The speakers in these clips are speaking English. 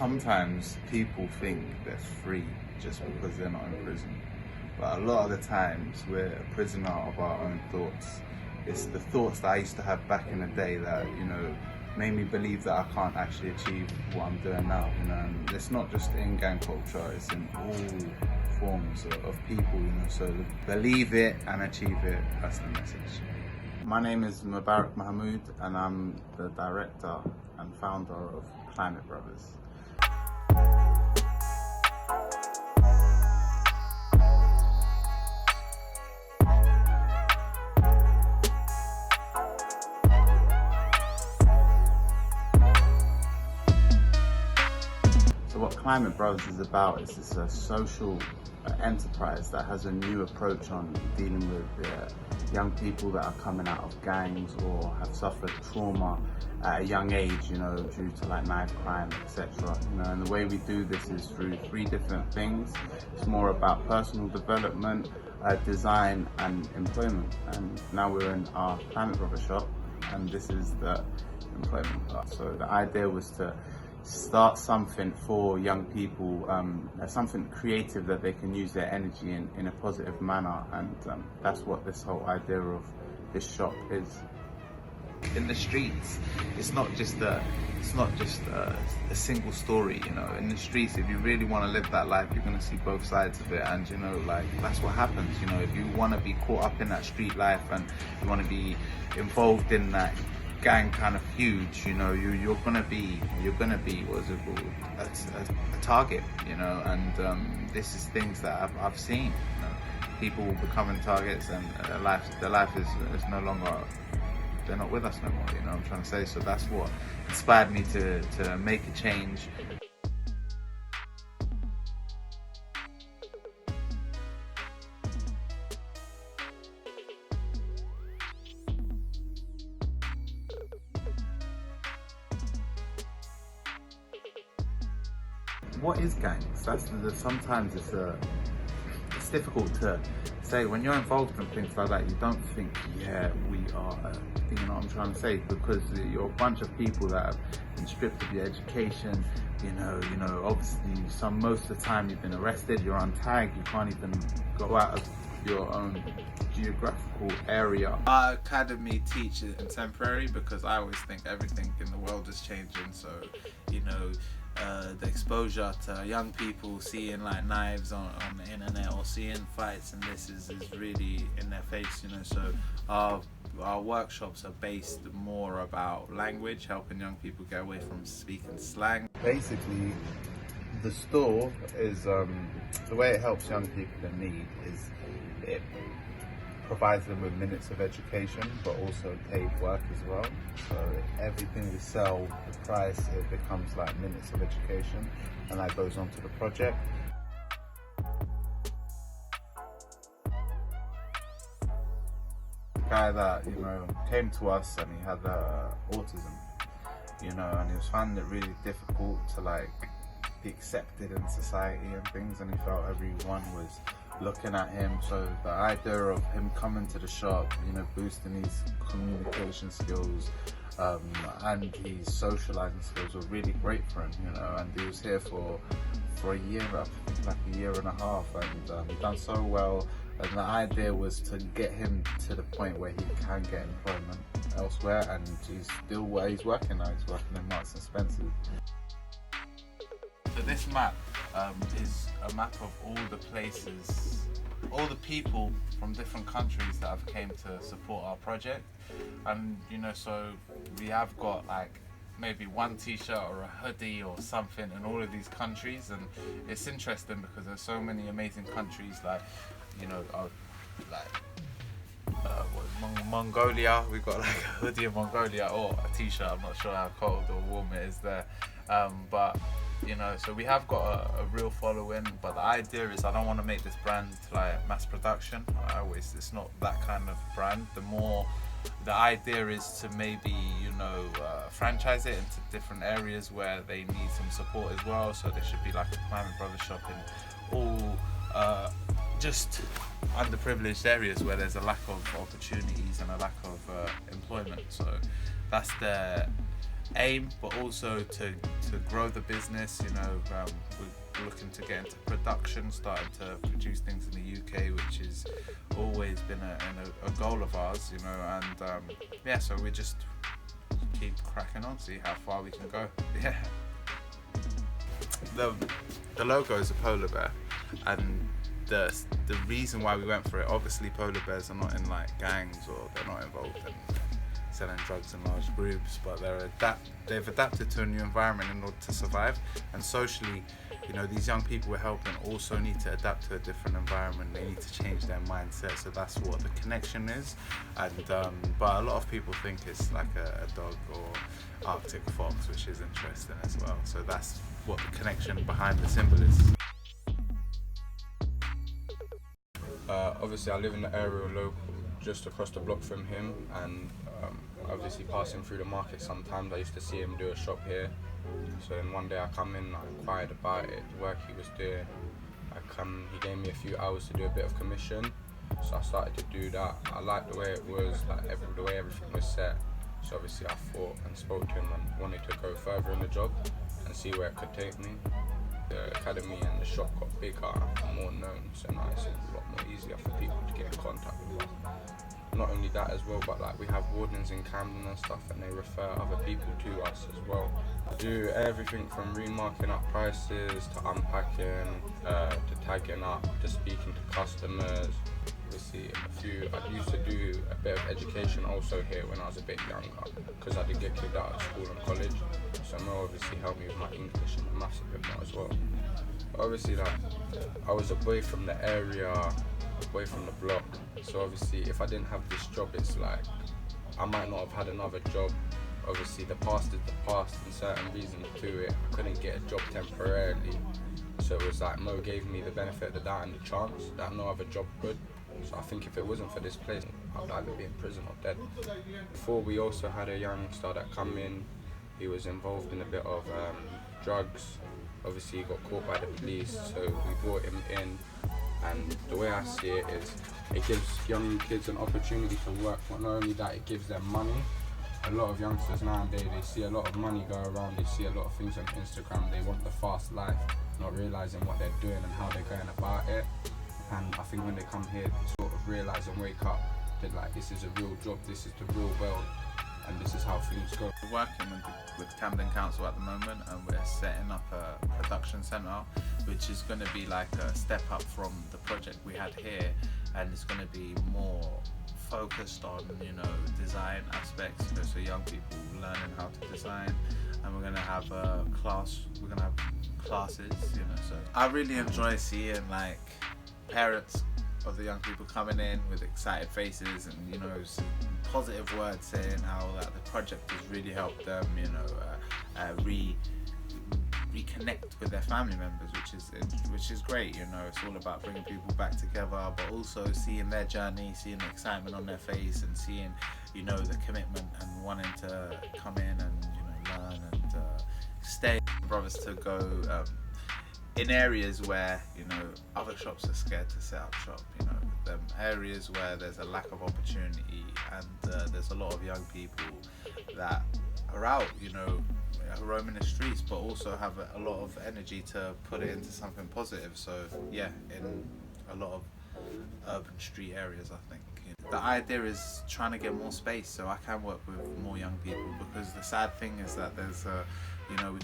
Sometimes people think they're free just because they're not in prison. But a lot of the times we're a prisoner of our own thoughts. It's the thoughts that I used to have back in the day that, made me believe that I can't actually achieve what I'm doing now. And it's not just in gang culture, it's in all forms of people, so believe it and achieve it, that's the message. My name is Mubarak Mahmood and I'm the director and founder of Climate Brothers. So what Climate Brothers is about is it's a social enterprise that has a new approach on dealing with young people that are coming out of gangs or have suffered trauma at a young age, due to like knife crime, etc. And the way we do this is through three different things. It's more about personal development, design and employment. And now we're in our Climate Brother shop and this is the employment part. So the idea was to start something for young people, something creative that they can use their energy in a positive manner, and that's what this whole idea of this shop is. In the streets, it's not just a single story. In the streets, if you really want to live that life, you're going to see both sides of it, and that's what happens. If you want to be caught up in that street life and you want to be involved in that gang kind of huge, you're gonna be what is it called, a target, and this is things that I've seen. People becoming targets, and their life is no longer, they're not with us no more. What I'm trying to say. So that's what inspired me to make a change. What is gangs? Sometimes it's difficult to say. When you're involved in things like that, you don't think, yeah, we are, you know what I'm trying to say, because you're a bunch of people that have been stripped of your education, obviously most of the time you've been arrested, you're on tag, you can't even go out of your own geographical area. Our academy teaches contemporary because I always think everything in the world is changing, so the exposure to young people seeing like knives on the internet or seeing fights, and this is really in their face, so our workshops are based more about language, helping young people get away from speaking slang. Basically, the store is the way it helps young people in need is it provides them with minutes of education, but also paid work as well. So everything we sell, the price, it becomes like minutes of education, and that goes on to the project. The guy that came to us and he had autism, and he was finding it really difficult to be accepted in society and things, and he felt everyone was looking at him. So the idea of him coming to the shop, boosting his communication skills and his socializing skills were really great for him, and he was here for a year, I think like a year and a half, and he done so well. And the idea was to get him to the point where he can get employment elsewhere, and he's working now. He's working in Marks and Spencer's. So this map is a map of all the places, all the people from different countries that have came to support our project, and so we have got maybe one t-shirt or a hoodie or something in all of these countries, and it's interesting because there's so many amazing countries Mongolia. We've got a hoodie in Mongolia or a t-shirt. I'm not sure how cold or warm it is there, but so we have got a real following. But the idea is I don't want to make this brand mass production. It's not that kind of brand. The idea is to maybe franchise it into different areas where they need some support as well. So there should be a Climate Brothers shop in all just underprivileged areas where there's a lack of opportunities and a lack of employment. So that's aim, but also to grow the business. We're looking to get into production, starting to produce things in the UK, which has always been a goal of ours. And so we just keep cracking on, see how far we can go. Yeah. The logo is a polar bear, and the reason why we went for it, obviously polar bears are not in like gangs, or they're not involved in selling drugs in large groups, but they've adapted to a new environment in order to survive. And socially, these young people we're helping also need to adapt to a different environment. They need to change their mindset, so that's what the connection is. And but a lot of people think it's like a dog or Arctic fox, which is interesting as well. So that's what the connection behind the symbol is. Obviously I live in the area local, just across the block from him, and obviously passing through the market sometimes I used to see him do a shop here. So then one day I come in, I inquired about it, the work he was doing. He gave me a few hours to do a bit of commission, so I started to do that. I liked the way it was, the way everything was set. So obviously I thought and spoke to him and wanted to go further in the job and see where it could take me. The academy and the shop got bigger and more known, so now it's a lot more easier for people to get in contact with us. Not only that as well, but we have wardens in Camden and stuff, and they refer other people to us as well. Do everything from remarking up prices to unpacking, to tagging up, to speaking to customers. Obviously, I used to do a bit of education also here when I was a bit younger, because I did get kicked out of school and college. So Mo obviously helped me with my English and my maths a bit more as well. But obviously, I was away from the area, away from the block. So obviously, if I didn't have this job, it's I might not have had another job. Obviously, the past is the past, and certain reasons to it. I couldn't get a job temporarily. So it was Mo gave me the benefit of the doubt and the chance that no other job could. So I think if it wasn't for this place, I'd either be in prison or dead. Before, we also had a youngster that come in. He was involved in a bit of drugs. Obviously, he got caught by the police, so we brought him in. And the way I see it is, it gives young kids an opportunity to work, but not only that, it gives them money. A lot of youngsters nowadays, they see a lot of money go around, they see a lot of things on Instagram, they want the fast life, not realising what they're doing and how they're going about it. And I think when they come here, they sort of realise and wake up that this is a real job, this is the real world, and this is how things go. We're working with Camden Council at the moment, and we're setting up a production centre, which is going to be like a step up from the project we had here, and it's going to be more focused on design aspects, so young people learning how to design. And we're going to have classes, so I really enjoy seeing parents of the young people coming in with excited faces and some positive words saying how the project has really helped them reconnect with their family members, which is great. It's all about bringing people back together, but also seeing their journey, seeing the excitement on their face, and seeing the commitment and wanting to come in and learn and stay. Brothers to go in areas where other shops are scared to set up shop, them areas where there's a lack of opportunity, and there's a lot of young people that are out roaming the streets, but also have a lot of energy to put it into something positive. So yeah, in a lot of urban street areas, I think the idea is trying to get more space so I can work with more young people, because the sad thing is that there's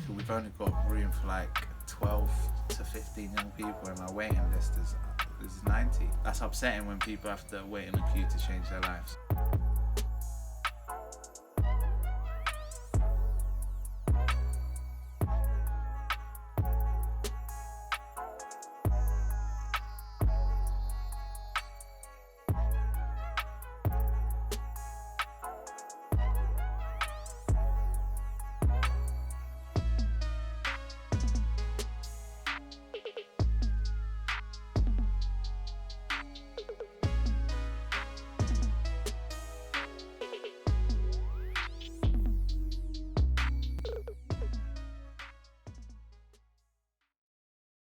we've only got room for 12 to 15 young people, and our waiting list is 90. That's upsetting when people have to wait in a queue to change their lives.